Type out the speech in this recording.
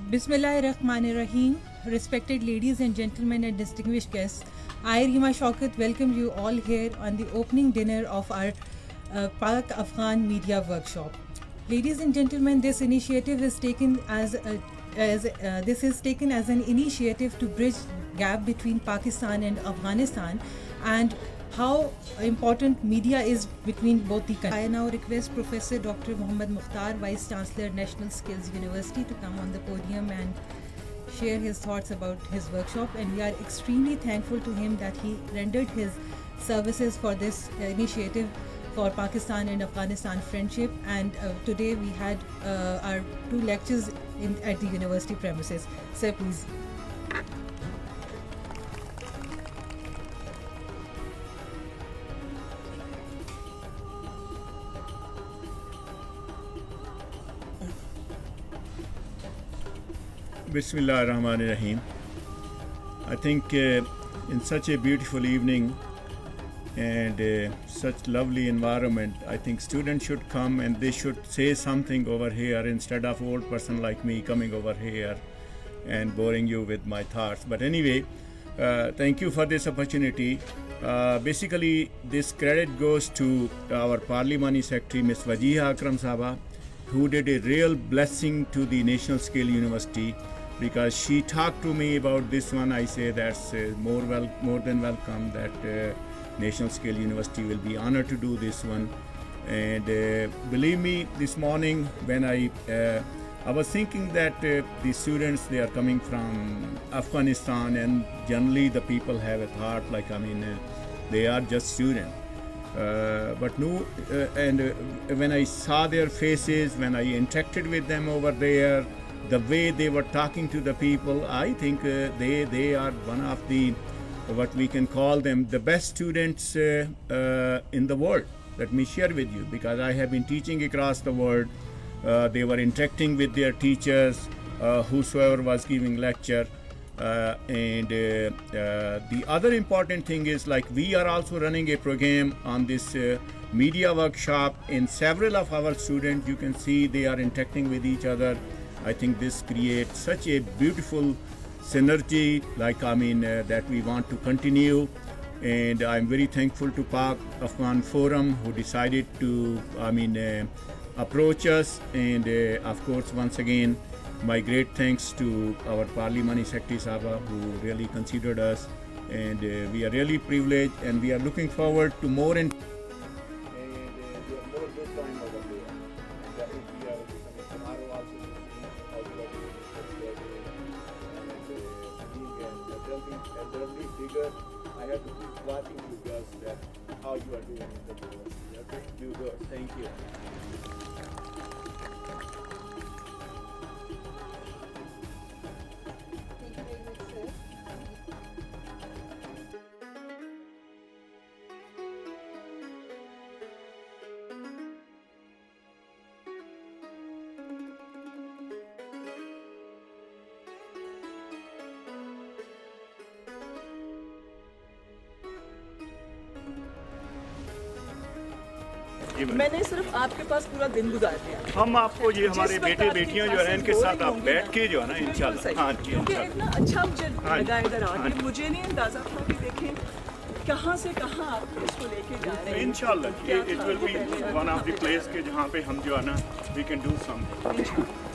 Bismillahirrahmanirrahim. Respected ladies and gentlemen and distinguished guests, I, Rima Shaukat, welcome you all here on the opening dinner of our pak-afghan media workshop. Ladies and gentlemen, this initiative is taken as an initiative to bridge gap between Pakistan and Afghanistan, and how important media is between both the countries. I now request Professor Dr. Muhammad Mukhtar, Vice Chancellor, National Skills University, to come on the podium and share his thoughts about his workshop. And we are extremely thankful to him that he rendered his services for this initiative for Pakistan and Afghanistan friendship. And today we had our 2 lectures at the university premises. Sir, please. Bismillah ar-Rahman ar-Rahim. I think in such a beautiful evening and such lovely environment, I think students should come and they should say something over here instead of old person like me coming over here and boring you with my thoughts. But anyway, thank you for this opportunity. Basically, this credit goes to our Parliamentary Secretary, Ms. Wajiha Akram Saba, who did a real blessing to the National Skills University, because she talked to me about this one. I say that's more than welcome that National Skills University will be honored to do this one. And believe me, this morning when I was thinking that the students, they are coming from Afghanistan, and generally the people have a thought like, they are just students. But no, and when I saw their faces, when I interacted with them over there, the way they were talking to the people, I think they are one of the, what we can call them, the best students in the world. Let me share with you, because I have been teaching across the world. They were interacting with their teachers, whosoever was giving lecture. And the other important thing is, like, we are also running a program on this media workshop. In several of our students, you can see they are interacting with each other. I think this creates such a beautiful synergy, like, that we want to continue. And I'm very thankful to Pak-Afghan Forum, who decided to, approach us. And of course, once again, my great thanks to our Parliamentary Secretary Saba, who really considered us, and we are really privileged, and we are looking forward to more and we have more good time over there. And that if we are tomorrow also to see how you are doing and being an elderly figure, I have to keep watching you guys that how you are doing in the university. Okay, you good. Thank you. मैंने सिर्फ आपके पास पूरा दिन गुजार दिया। हम आपको ये हमारे बेटे बेटियां जो है इनके साथ आप बैठ के जो है ना इंशाल्लाह। हाँ जी, क्योंकि इतना अच्छा मुझे लगा इधर आके, मुझे नहीं अंदाजा था कि देखें कहाँ से कहाँ आप इसको लेके जा रहे हैं। इंशाल्लाह it will be one of the place के जहाँ पे हम जो है ना वी कैन डू समथिंग।